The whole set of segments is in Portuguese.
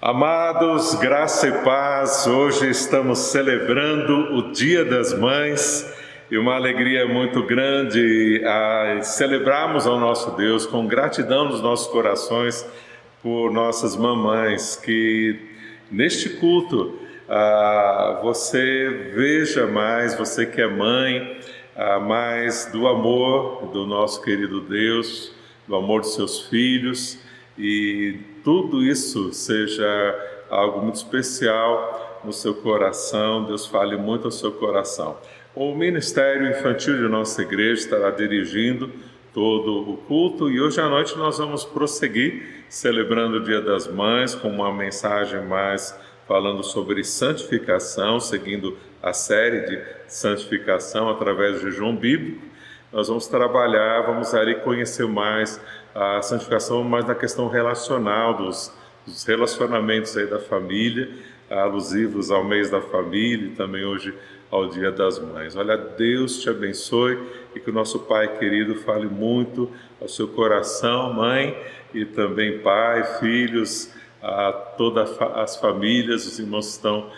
Amados, graça e paz, hoje estamos celebrando o Dia das Mães e uma alegria muito grande a celebrarmos ao nosso Deus com gratidão nos nossos corações por nossas mamães, que neste culto você veja mais, você que é mãe, mais do amor do nosso querido Deus, do amor dos seus filhos, e tudo isso seja algo muito especial no seu coração. Deus fale muito ao seu coração. O Ministério Infantil de nossa igreja estará dirigindo todo o culto, e hoje à noite nós vamos prosseguir celebrando o Dia das Mães com uma mensagem mais falando sobre santificação, seguindo a série de santificação através do jejum bíblico. Nós vamos trabalhar, vamos ali conhecer mais a santificação, mais na questão relacional, dos relacionamentos aí da família, alusivos ao mês da família e também hoje ao Dia das Mães. Olha, Deus te abençoe e que o nosso Pai querido fale muito ao seu coração, mãe, e também pai, filhos, a todas as famílias, os irmãos que estão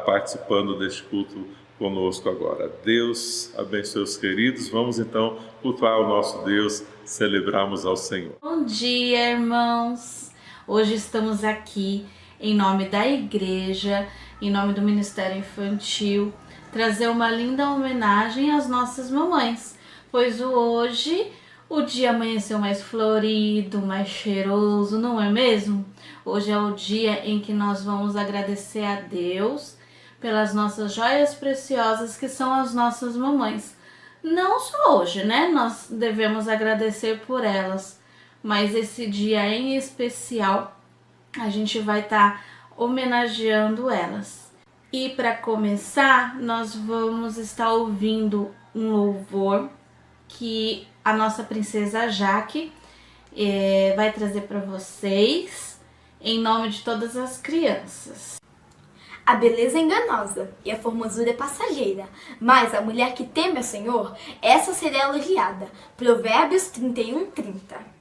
participando deste culto conosco agora. Deus abençoe os queridos. Vamos então cultuar o nosso Deus, celebrarmos ao Senhor. Bom dia, irmãos! Hoje estamos aqui em nome da igreja, em nome do Ministério Infantil, trazer uma linda homenagem às nossas mamães, pois hoje o dia amanheceu mais florido, mais cheiroso, não é mesmo? Hoje é o dia em que nós vamos agradecer a Deus pelas nossas joias preciosas que são as nossas mamães. Não só hoje, né? Nós devemos agradecer por elas, mas esse dia em especial a gente vai estar homenageando elas. E para começar, nós vamos estar ouvindo um louvor que a nossa princesa Jaque vai trazer para vocês em nome de todas as crianças. A beleza é enganosa e a formosura é passageira, mas a mulher que teme ao Senhor, essa será elogiada. Provérbios 31:30.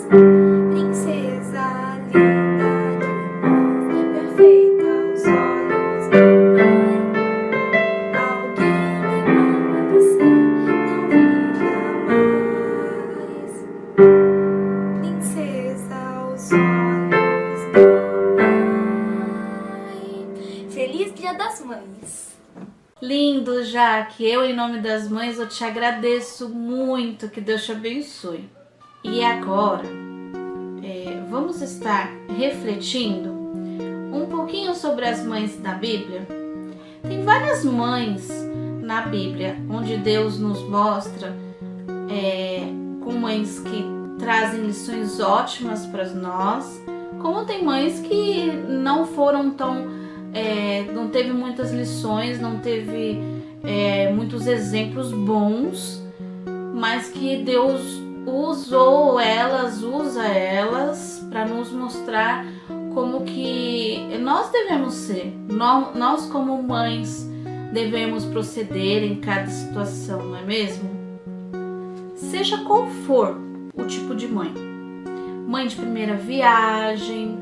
Princesa linda demais, perfeita aos olhos da mãe. Alguém igual a você não vi jamais. Princesa aos olhos da mãe. Feliz Dia das Mães! Lindo, Jaque. Eu, em nome das mães, eu te agradeço muito. Que Deus te abençoe. E agora, vamos estar refletindo um pouquinho sobre as mães da Bíblia. Tem várias mães na Bíblia, onde Deus nos mostra com mães que trazem lições ótimas para nós, como tem mães que não foram tão... não teve muitas lições, não teve muitos exemplos bons, mas que Deus usa elas para nos mostrar como que nós devemos ser. Nós como mães devemos proceder em cada situação, não é mesmo? Seja qual for o tipo de mãe. Mãe de primeira viagem,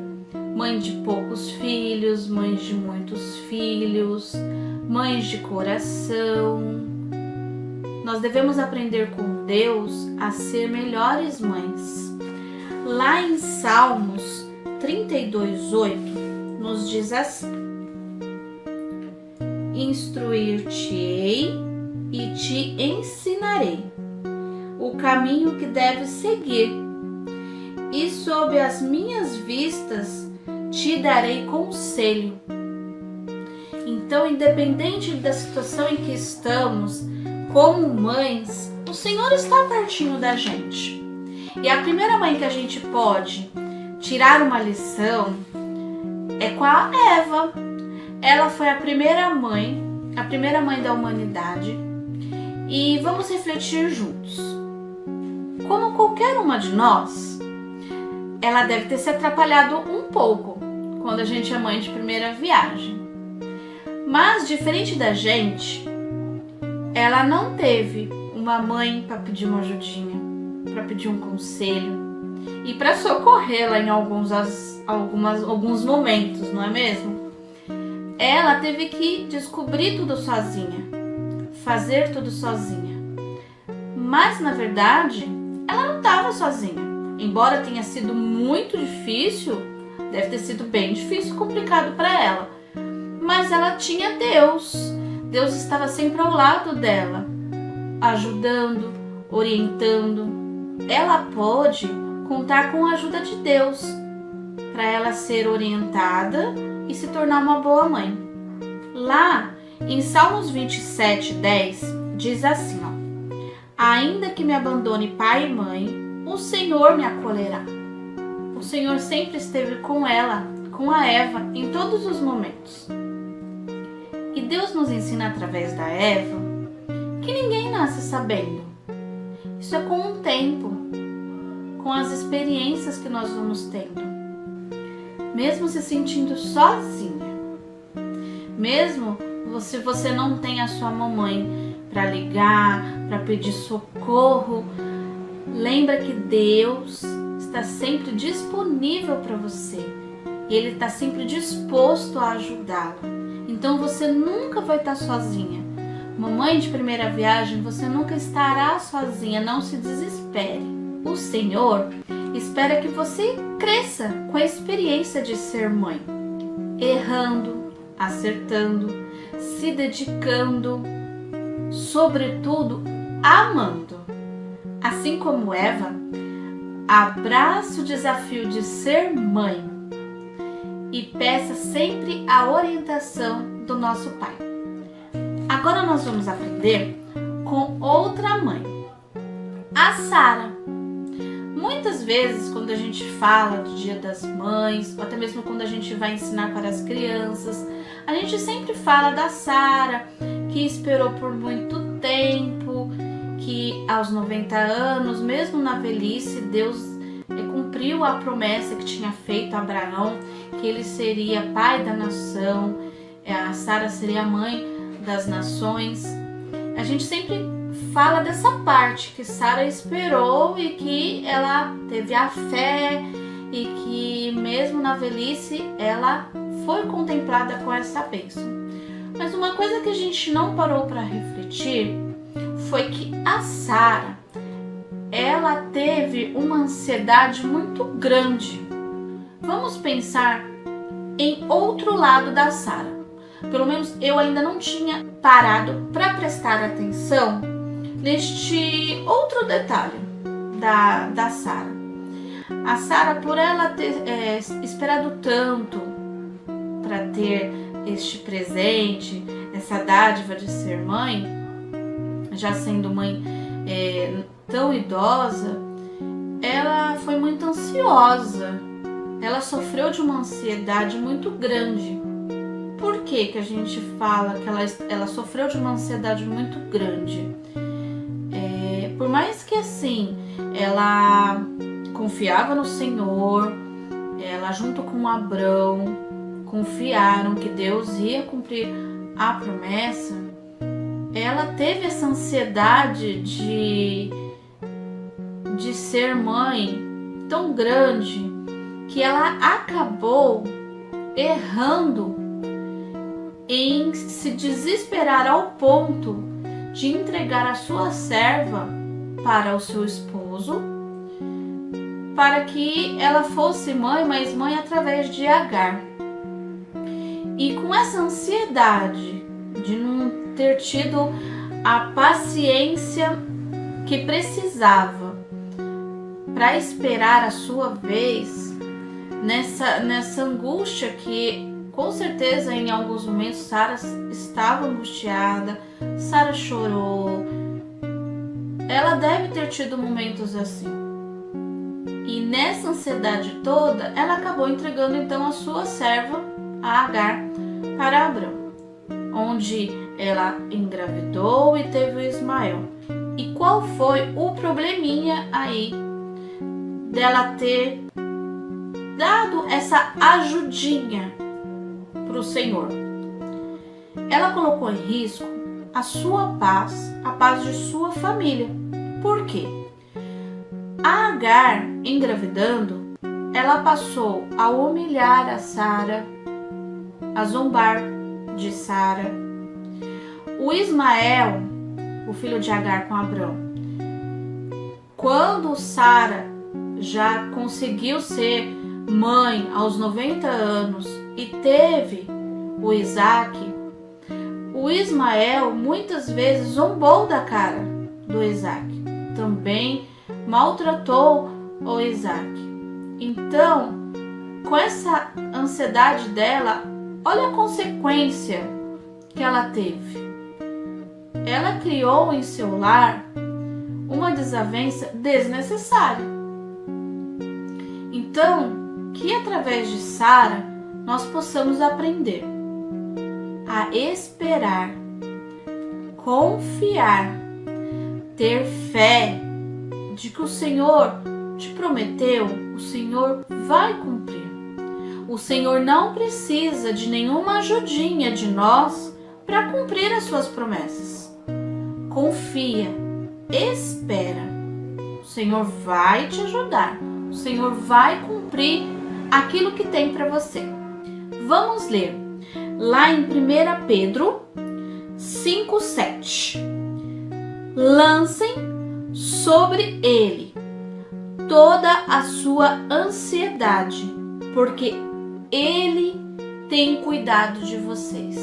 mãe de poucos filhos, mães de muitos filhos, mães de coração. Nós devemos aprender com Deus a ser melhores mães. Lá em Salmos 32:8 nos diz assim: instruir-te-ei e te ensinarei o caminho que deves seguir, e sob as minhas vistas te darei conselho. Então, independente da situação em que estamos, como mães, o Senhor está pertinho da gente. E a primeira mãe que a gente pode tirar uma lição é com a Eva. Ela foi a primeira mãe da humanidade. E vamos refletir juntos. Como qualquer uma de nós, ela deve ter se atrapalhado um pouco quando a gente é mãe de primeira viagem. Mas, diferente da gente, ela não teve uma mãe para pedir uma ajudinha, para pedir um conselho e para socorrê-la em alguns momentos, não é mesmo? Ela teve que descobrir tudo sozinha, fazer tudo sozinha. Mas, na verdade, ela não estava sozinha. Embora tenha sido muito difícil, deve ter sido bem difícil, complicado para ela. Mas ela tinha Deus. Deus estava sempre ao lado dela, ajudando, orientando. Ela pôde contar com a ajuda de Deus para ela ser orientada e se tornar uma boa mãe. Lá em Salmos 27:10 diz assim, ainda que me abandone pai e mãe, o Senhor me acolherá. O Senhor sempre esteve com ela, com a Eva, em todos os momentos. E Deus nos ensina através da Eva que ninguém nasce sabendo. Isso é com o tempo, com as experiências que nós vamos tendo. Mesmo se sentindo sozinha, mesmo se você não tem a sua mamãe para ligar, para pedir socorro, lembra que Deus está sempre disponível para você. E Ele está sempre disposto a ajudá-la. Então você nunca vai estar sozinha. Mamãe de primeira viagem, você nunca estará sozinha, não se desespere. O Senhor espera que você cresça com a experiência de ser mãe, errando, acertando, se dedicando, sobretudo amando. Assim como Eva, abrace o desafio de ser mãe e peça sempre a orientação do nosso Pai. Agora nós vamos aprender com outra mãe, a Sara. Muitas vezes, quando a gente fala do Dia das Mães, ou até mesmo quando a gente vai ensinar para as crianças, a gente sempre fala da Sara, que esperou por muito tempo, que aos 90 anos, mesmo na velhice, Deus cumpriu a promessa que tinha feito a Abraão, que ele seria pai da nação, a Sara seria a mãe das nações. A gente sempre fala dessa parte que Sara esperou e que ela teve a fé e que mesmo na velhice ela foi contemplada com essa bênção. Mas uma coisa que a gente não parou para refletir foi que a Sara, ela teve uma ansiedade muito grande. Vamos pensar em outro lado da Sara. Pelo menos eu ainda não tinha parado para prestar atenção neste outro detalhe da Sara. A Sara, por ela ter esperado tanto para ter este presente, essa dádiva de ser mãe, já sendo mãe tão idosa, ela foi muito ansiosa. Ela sofreu de uma ansiedade muito grande. Por que que a gente fala que ela sofreu de uma ansiedade muito grande? Por mais que assim, ela confiava no Senhor, ela junto com Abrão confiaram que Deus ia cumprir a promessa, ela teve essa ansiedade de ser mãe tão grande que ela acabou errando em se desesperar ao ponto de entregar a sua serva para o seu esposo, para que ela fosse mãe, mas mãe através de Agar. E com essa ansiedade de não ter tido a paciência que precisava para esperar a sua vez, nessa angústia que com certeza em alguns momentos Sara estava angustiada, Sara chorou, ela deve ter tido momentos assim. E nessa ansiedade toda, ela acabou entregando então a sua serva, a Agar, para Abrão, onde ela engravidou e teve o Ismael. E qual foi o probleminha aí dela ter dado essa ajudinha para o Senhor? Ela colocou em risco a sua paz, a paz de sua família. Por quê? A Agar, engravidando, ela passou a humilhar a Sara, a zombar de Sara. O Ismael, o filho de Agar com Abrão, quando Sara já conseguiu ser mãe aos 90 anos e teve o Isaac, o Ismael muitas vezes zombou da cara do Isaac, também maltratou o Isaac. Então, com essa ansiedade dela, olha a consequência que ela teve. Ela criou em seu lar uma desavença desnecessária. Então, que através de Sara nós possamos aprender a esperar, confiar, ter fé de que o Senhor te prometeu, o Senhor vai cumprir. O Senhor não precisa de nenhuma ajudinha de nós para cumprir as suas promessas. Confia, espera. O Senhor vai te ajudar. O Senhor vai cumprir aquilo que tem para você. Vamos ler lá em 1 Pedro 5:7. Lancem sobre ele toda a sua ansiedade, porque ele tem cuidado de vocês.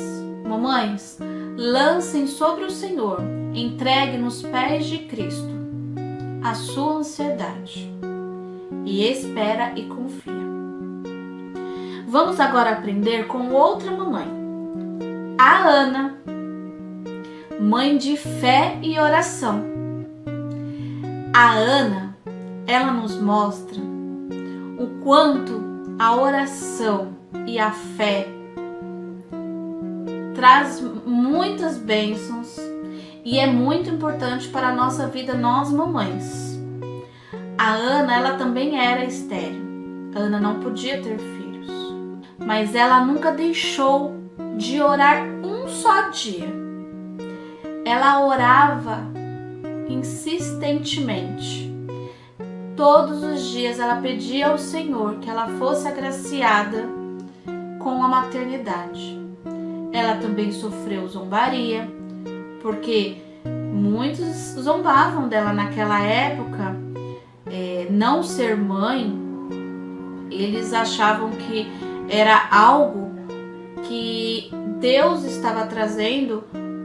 Mamães, lancem sobre o Senhor, entregue nos pés de Cristo a sua ansiedade e espera e confia. Vamos agora aprender com outra mamãe, a Ana, mãe de fé e oração. A Ana, ela nos mostra o quanto a oração e a fé traz muitas bênçãos e é muito importante para a nossa vida, nós mamães. A Ana, ela também era estéril. A Ana não podia ter filhos, mas ela nunca deixou de orar um só dia. Ela orava insistentemente. Todos os dias ela pedia ao Senhor que ela fosse agraciada com a maternidade. Ela também sofreu zombaria, porque muitos zombavam dela naquela época. Não ser mãe, eles achavam que era algo que Deus estava trazendo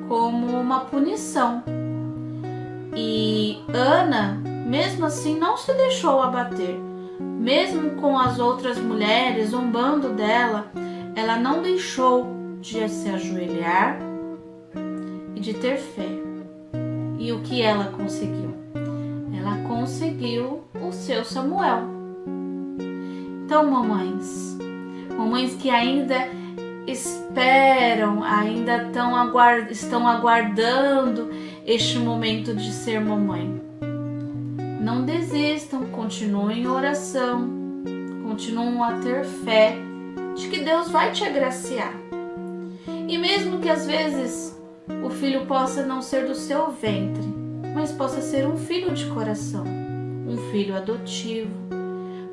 como uma punição. E Ana, mesmo assim, não se deixou abater. Mesmo com as outras mulheres zombando dela, ela não deixou de se ajoelhar e de ter fé. E o que ela conseguiu? Ela conseguiu o seu Samuel. Então, mamães que ainda esperam, ainda estão aguardando este momento de ser mamãe, não desistam, continuem em oração, continuem a ter fé de que Deus vai te agraciar. E mesmo que às vezes o filho possa não ser do seu ventre, mas possa ser um filho de coração, um filho adotivo,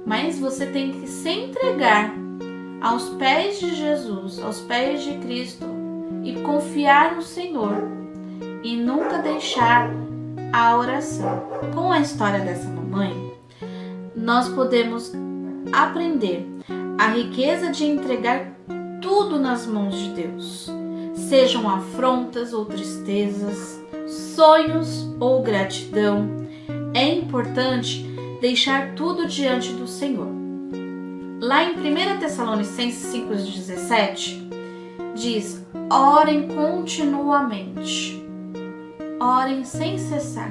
mas você tem que se entregar aos pés de Jesus, aos pés de Cristo, e confiar no Senhor e nunca deixar a oração. Com a história dessa mamãe, nós podemos aprender a riqueza de entregar tudo nas mãos de Deus, sejam afrontas ou tristezas, sonhos ou gratidão. É importante deixar tudo diante do Senhor. Lá em 1 Tessalonicenses 5,17 diz: orem continuamente, orem sem cessar.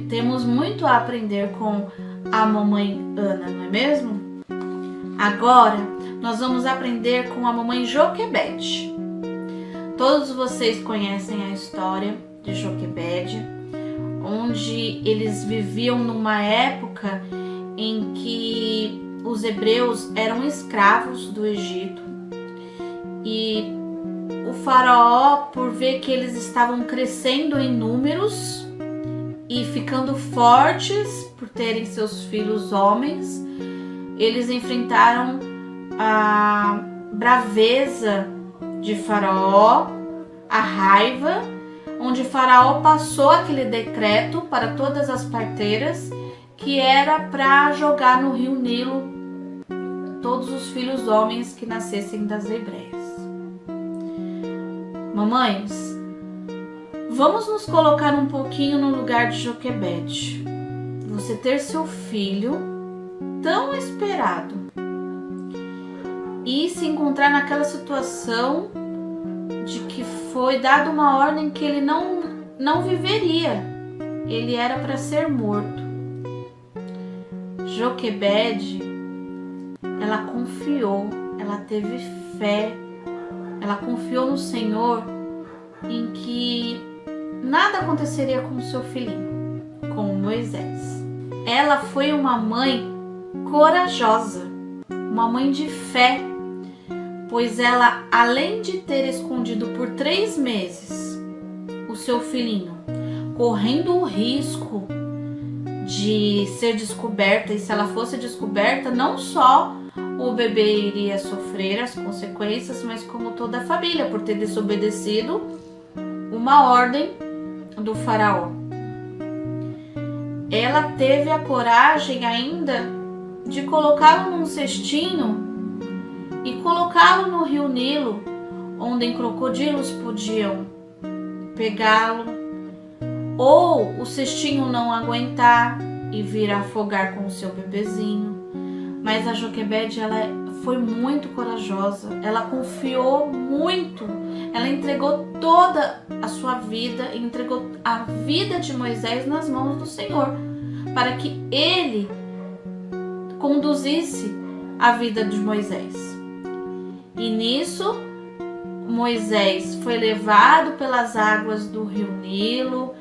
Temos muito a aprender com a mamãe Ana, não é mesmo? Agora nós vamos aprender com a mamãe Joquebede. Todos vocês conhecem a história de Joquebede, onde eles viviam numa época em que os hebreus eram escravos do Egito, e o faraó, por ver que eles estavam crescendo em números e ficando fortes por terem seus filhos homens, eles enfrentaram a braveza de Faraó, a raiva, onde Faraó passou aquele decreto para todas as parteiras que era para jogar no rio Nilo todos os filhos homens que nascessem das hebreias. Mamães, vamos nos colocar um pouquinho no lugar de Joquebede. Você ter seu filho tão esperado e se encontrar naquela situação de que foi dada uma ordem que ele não viveria, ele era para ser morto. Joquebede, ela confiou, ela teve fé, ela confiou no Senhor em que nada aconteceria com o seu filhinho, com Moisés. Ela foi uma mãe corajosa, uma mãe de fé, pois ela, além de ter escondido por 3 meses o seu filhinho, correndo o risco de ser descoberta, e se ela fosse descoberta, não só o bebê iria sofrer as consequências, mas como toda a família, por ter desobedecido uma ordem do faraó. Ela teve a coragem ainda de colocá-lo num cestinho e colocá-lo no rio Nilo, onde crocodilos podiam pegá-lo, ou o cestinho não aguentar e vir a afogar com o seu bebezinho. Mas a Joquebede, ela foi muito corajosa, ela confiou muito, ela entregou toda a sua vida, entregou a vida de Moisés nas mãos do Senhor, para que ele conduzisse a vida de Moisés. E nisso, Moisés foi levado pelas águas do rio Nilo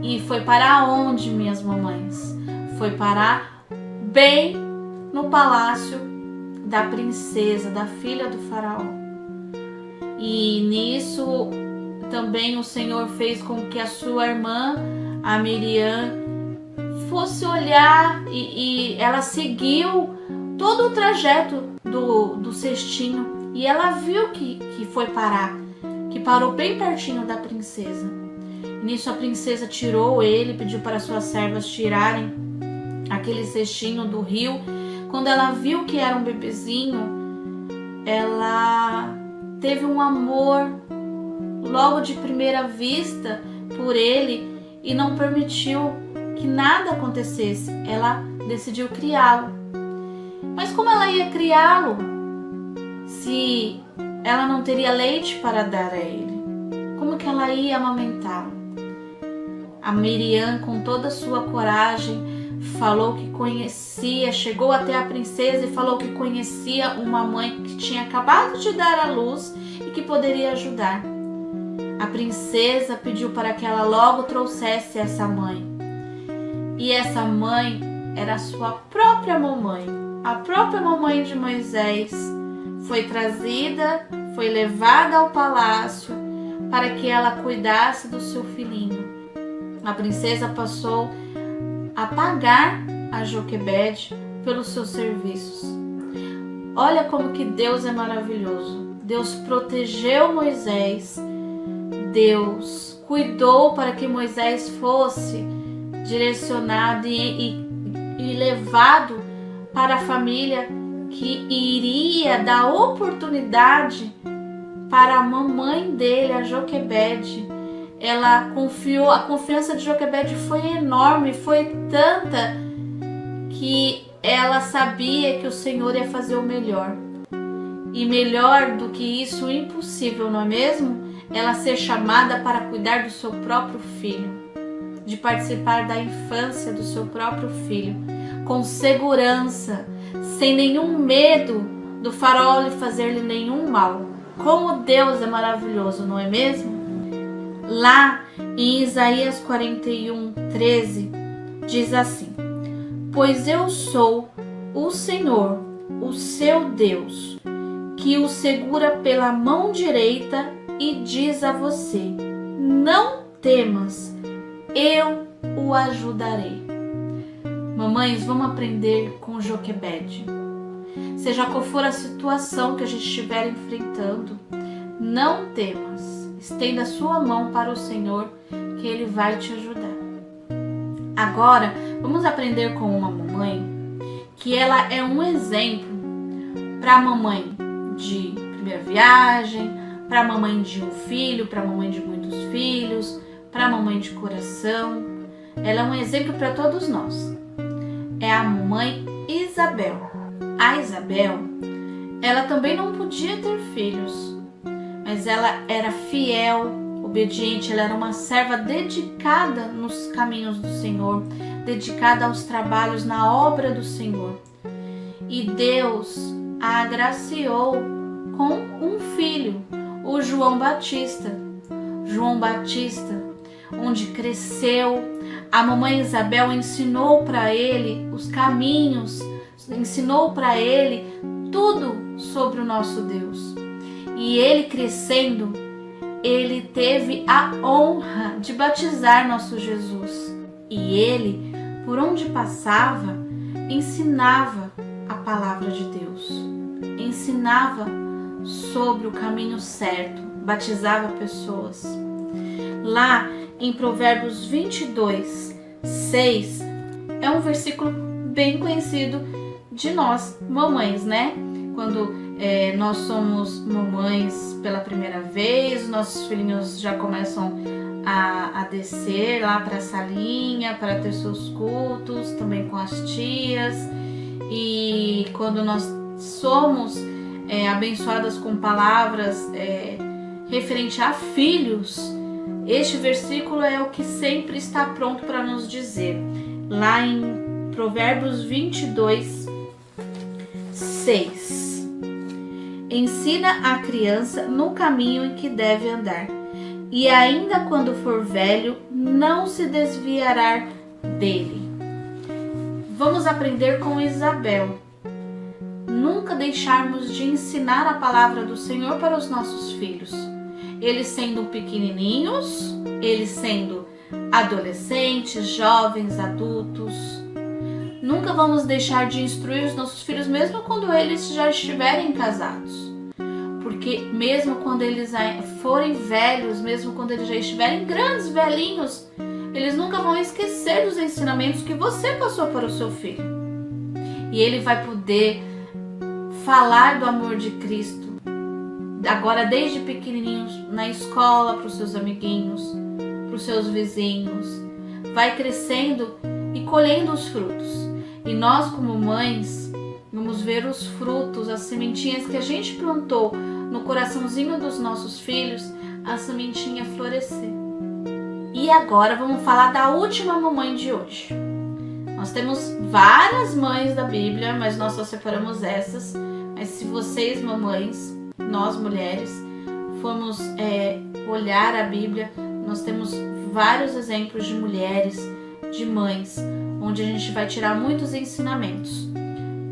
e foi para onde, minhas mamães? Foi parar bem no palácio da princesa, da filha do faraó. E nisso, também o Senhor fez com que a sua irmã, a Miriam, fosse olhar e ela seguiu todo o trajeto do cestinho e ela viu que foi parar, que parou bem pertinho da princesa. Nisso a princesa tirou ele, pediu para suas servas tirarem aquele cestinho do rio. Quando ela viu que era um bebezinho, ela teve um amor logo de primeira vista por ele e não permitiu que nada acontecesse. Ela decidiu criá-lo. Mas como ela ia criá-lo se ela não teria leite para dar a ele? Como que ela ia amamentá-lo? A Miriam, com toda a sua coragem, falou que conhecia, chegou até a princesa e falou que conhecia uma mãe que tinha acabado de dar à luz e que poderia ajudar. A princesa pediu para que ela logo trouxesse essa mãe. E essa mãe era a sua própria mamãe, a própria mamãe de Moisés. Foi trazida, foi levada ao palácio para que ela cuidasse do seu filhinho. A princesa passou a pagar a Joquebede pelos seus serviços. Olha como que Deus é maravilhoso. Deus protegeu Moisés. Deus cuidou para que Moisés fosse direcionado e levado para a família que iria dar oportunidade para a mamãe dele, a Joquebede. Ela confiou, a confiança de Joquebede foi enorme, foi tanta que ela sabia que o Senhor ia fazer o melhor. E melhor do que isso, impossível, não é mesmo? Ela ser chamada para cuidar do seu próprio filho, de participar da infância do seu próprio filho, com segurança, sem nenhum medo do faraó lhe fazer-lhe nenhum mal. Como Deus é maravilhoso, não é mesmo? Lá em Isaías 41:13 diz assim: pois eu sou o Senhor, o seu Deus, que o segura pela mão direita e diz a você: não temas, eu o ajudarei. Mamães, vamos aprender com Joquebede. Seja qual for a situação que a gente estiver enfrentando, não temas. Estenda a sua mão para o Senhor, que Ele vai te ajudar. Agora, vamos aprender com uma mamãe, que ela é um exemplo para a mamãe de primeira viagem, para a mamãe de um filho, para a mamãe de muitos filhos, para a mamãe de coração. Ela é um exemplo para todos nós. É a mamãe Isabel. A Isabel, ela também não podia ter filhos, mas ela era fiel, obediente, ela era uma serva dedicada nos caminhos do Senhor, dedicada aos trabalhos na obra do Senhor. E Deus a agraciou com um filho, o João Batista. João Batista, onde cresceu, a mamãe Isabel ensinou para ele os caminhos, ensinou para ele tudo sobre o nosso Deus. E ele crescendo, ele teve a honra de batizar nosso Jesus. E ele, por onde passava, ensinava a palavra de Deus, ensinava sobre o caminho certo, batizava pessoas. Lá em Provérbios 22:6 é um versículo bem conhecido de nós, mamães, né? Quando nós somos mamães pela primeira vez, nossos filhinhos já começam a descer lá para a salinha, para ter seus cultos, também com as tias. E quando nós somos abençoadas com palavras referente a filhos, este versículo é o que sempre está pronto para nos dizer. Lá em Provérbios 22:6. Ensina a criança no caminho em que deve andar, e ainda quando for velho, não se desviará dele. Vamos aprender com Isabel. Nunca deixarmos de ensinar a palavra do Senhor para os nossos filhos. eles sendo pequenininhos, eles sendo adolescentes, jovens, adultos. Nunca vamos deixar de instruir os nossos filhos, mesmo quando eles já estiverem casados. Porque mesmo quando eles forem velhos, mesmo quando eles já estiverem grandes, velhinhos, eles nunca vão esquecer dos ensinamentos que você passou para o seu filho. E ele vai poder falar do amor de Cristo, agora desde pequenininhos, na escola, para os seus amiguinhos, para os seus vizinhos. Vai crescendo e colhendo os frutos. E nós, como mães, vamos ver os frutos, as sementinhas que a gente plantou no coraçãozinho dos nossos filhos, a sementinha florescer. E agora vamos falar da última mamãe de hoje. Nós temos várias mães da Bíblia, mas nós só separamos essas. Mas se vocês, mamães, nós mulheres, formos olhar a Bíblia, nós temos vários exemplos de mulheres, de mães, onde a gente vai tirar muitos ensinamentos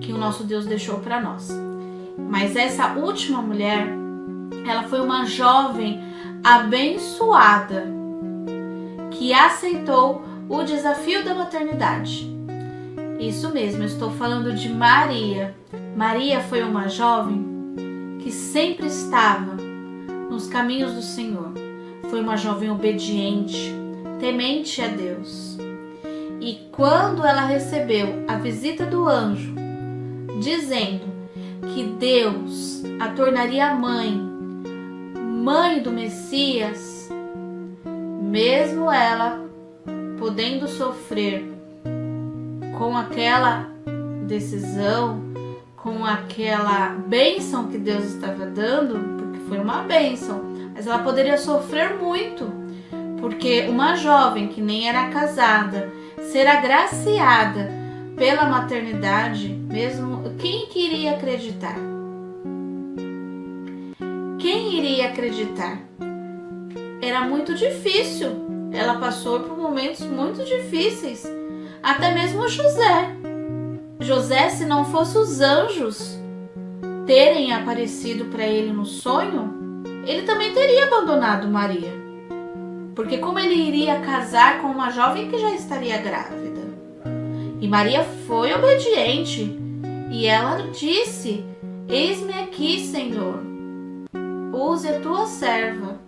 que o nosso Deus deixou para nós. Mas essa última mulher, ela foi uma jovem abençoada que aceitou o desafio da maternidade. Isso mesmo, eu estou falando de Maria. Maria foi uma jovem que sempre estava nos caminhos do Senhor. Foi uma jovem obediente, temente a Deus. E quando ela recebeu a visita do anjo, dizendo que Deus a tornaria mãe do Messias, mesmo ela podendo sofrer com aquela decisão, com aquela bênção que Deus estava dando, porque foi uma bênção, mas ela poderia sofrer muito, porque uma jovem que nem era casada, ser agraciada pela maternidade, mesmo, quem queria acreditar? Quem iria acreditar? Era muito difícil, ela passou por momentos muito difíceis, até mesmo José, se não fosse os anjos terem aparecido para ele no sonho, ele também teria abandonado Maria. Porque como ele iria casar com uma jovem que já estaria grávida? E Maria foi obediente e ela disse: eis-me aqui, Senhor, use a tua serva,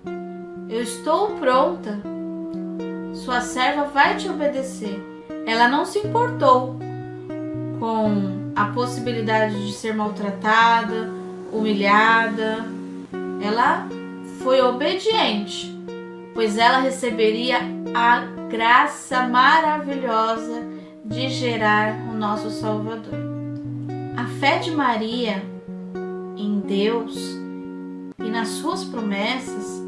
eu estou pronta, sua serva vai te obedecer. Ela não se importou com a possibilidade de ser maltratada, humilhada. Ela foi obediente, pois ela receberia a graça maravilhosa de gerar o nosso Salvador. A fé de Maria em Deus e nas suas promessas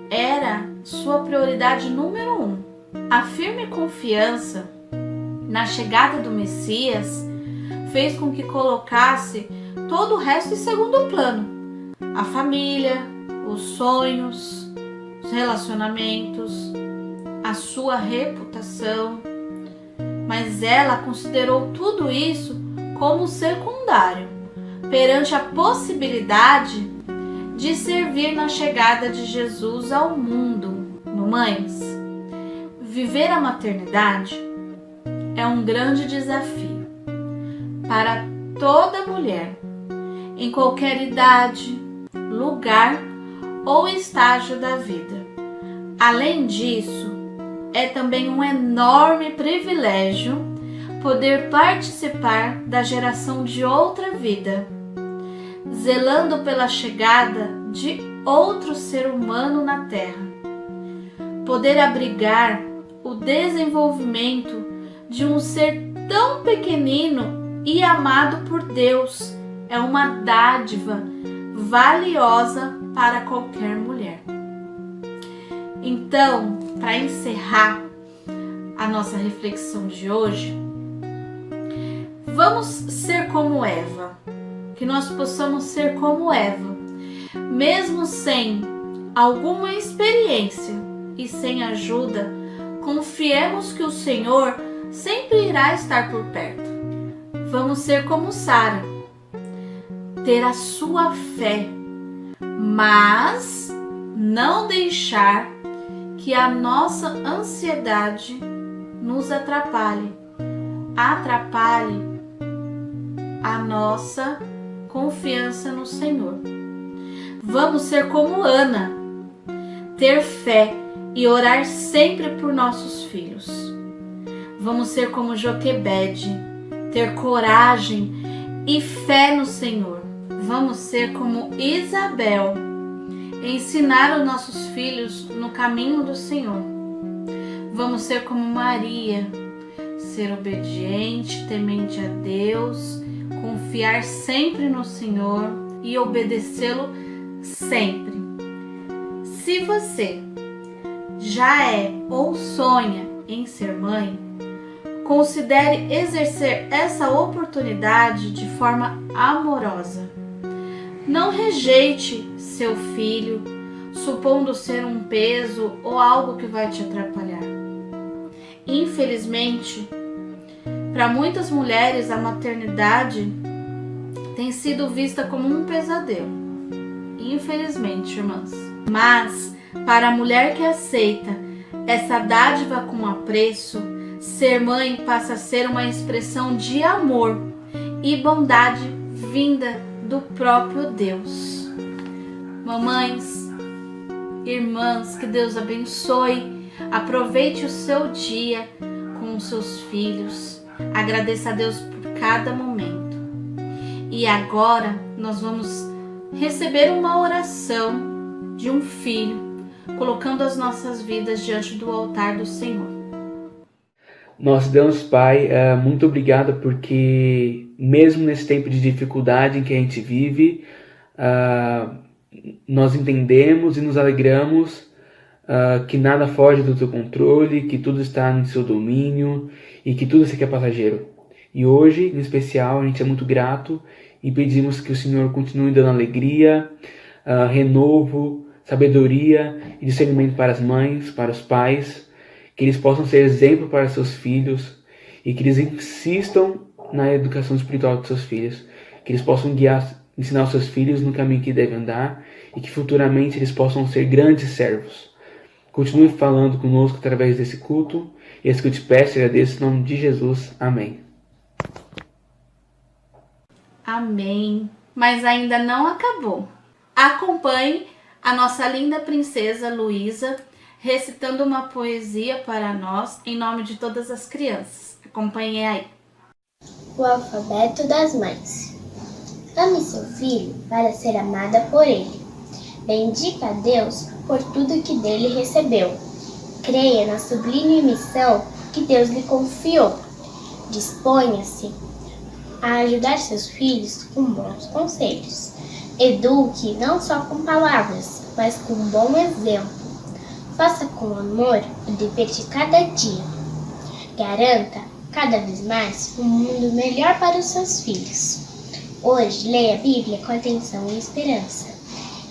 era sua prioridade número 1. A firme confiança na chegada do Messias fez com que colocasse todo o resto em segundo plano. A família, os sonhos, os relacionamentos, a sua reputação. Mas ela considerou tudo isso como secundário, perante a possibilidade de servir na chegada de Jesus ao mundo. Mamães, viver a maternidade é um grande desafio para toda mulher, em qualquer idade, lugar ou estágio da vida. Além disso, é também um enorme privilégio poder participar da geração de outra vida, zelando pela chegada de outro ser humano na Terra. Poder abrigar o desenvolvimento de um ser tão pequenino e amado por Deus é uma dádiva valiosa para qualquer mulher. Então, para encerrar a nossa reflexão de hoje, vamos ser como Eva, que nós possamos ser como Eva, mesmo sem alguma experiência e sem ajuda, confiemos que o Senhor sempre irá estar por perto. Vamos ser como Sara, ter a sua fé, mas não deixar que a nossa ansiedade nos atrapalhe a nossa confiança no Senhor. Vamos ser como Ana, ter fé e orar sempre por nossos filhos. Vamos ser como Joquebede, ter coragem e fé no Senhor. Vamos ser como Isabel, ensinar os nossos filhos no caminho do Senhor. Vamos ser como Maria, ser obediente, temente a Deus, confiar sempre no Senhor e obedecê-lo sempre. Se você já é ou sonha em ser mãe, considere exercer essa oportunidade de forma amorosa. Não rejeite seu filho, supondo ser um peso ou algo que vai te atrapalhar. Infelizmente, para muitas mulheres, a maternidade tem sido vista como um pesadelo. Infelizmente, irmãs. Mas, para a mulher que aceita essa dádiva com apreço, ser mãe passa a ser uma expressão de amor e bondade vinda do próprio Deus. Mamães, irmãs, que Deus abençoe. Aproveite o seu dia com os seus filhos. Agradeça a Deus por cada momento. E agora nós vamos receber uma oração de um filho, colocando as nossas vidas diante do altar do Senhor. Nosso Deus Pai, muito obrigado porque mesmo nesse tempo de dificuldade em que a gente vive, nós entendemos e nos alegramos que nada foge do teu controle, que tudo está no seu domínio e que tudo isso aqui é passageiro. E hoje, em especial, a gente é muito grato e pedimos que o Senhor continue dando alegria, renovo, sabedoria e discernimento para as mães, para os pais, que eles possam ser exemplo para seus filhos e que eles insistam na educação espiritual dos seus filhos, que eles possam ensinar os seus filhos no caminho que devem andar e que futuramente eles possam ser grandes servos. Continue falando conosco através desse culto, e é isso que eu te peço e agradeço em nome de Jesus. Amém. Amém. Mas ainda não acabou. Acompanhe a nossa linda princesa Luísa recitando uma poesia para nós em nome de todas as crianças. Acompanhe aí. O alfabeto das mães. Ame seu filho para ser amada por ele. Bendiga a Deus por tudo que dele recebeu. Creia na sublime missão que Deus lhe confiou. Disponha-se a ajudar seus filhos com bons conselhos. Eduque não só com palavras, mas com um bom exemplo. Faça com amor o dever de cada dia. Garanta cada vez mais um mundo melhor para os seus filhos. Hoje, leia a Bíblia com atenção e esperança.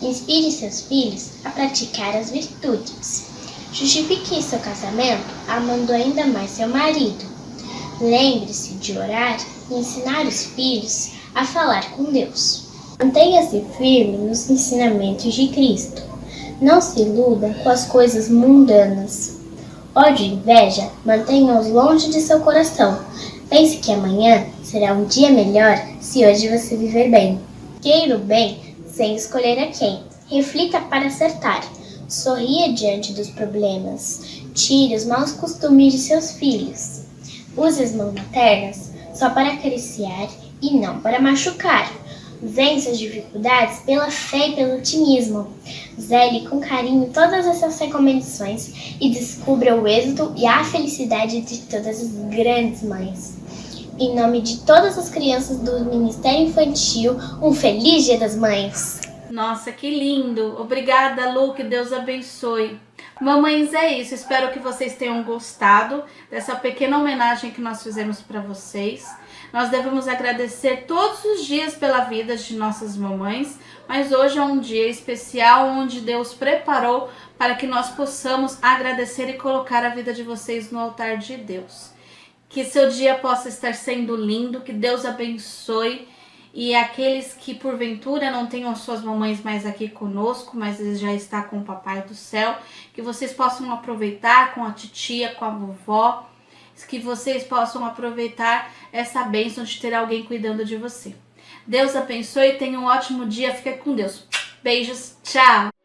Inspire seus filhos a praticar as virtudes. Justifique seu casamento amando ainda mais seu marido. Lembre-se de orar e ensinar os filhos a falar com Deus. Mantenha-se firme nos ensinamentos de Cristo. Não se iluda com as coisas mundanas. Ódio e inveja mantenha-os longe de seu coração. Pense que amanhã será um dia melhor se hoje você viver bem. Queira o bem sem escolher a quem. Reflita para acertar. Sorria diante dos problemas. Tire os maus costumes de seus filhos. Use as mãos maternas só para acariciar e não para machucar. Vença as dificuldades pela fé e pelo otimismo. Zele com carinho todas essas recomendações e descubra o êxito e a felicidade de todas as grandes mães. Em nome de todas as crianças do Ministério Infantil, um feliz Dia das Mães! Nossa, que lindo! Obrigada, Lu, que Deus abençoe. Mamães, é isso. Espero que vocês tenham gostado dessa pequena homenagem que nós fizemos para vocês. Nós devemos agradecer todos os dias pela vida de nossas mamães, mas hoje é um dia especial onde Deus preparou para que nós possamos agradecer e colocar a vida de vocês no altar de Deus. Que seu dia possa estar sendo lindo, que Deus abençoe E aqueles que porventura não tenham suas mamães mais aqui conosco, mas eles já estão com o Papai do Céu, que vocês possam aproveitar com a titia, com a vovó, que vocês possam aproveitar essa bênção de ter alguém cuidando de você. Deus abençoe, tenha um ótimo dia, fica com Deus. Beijos, tchau!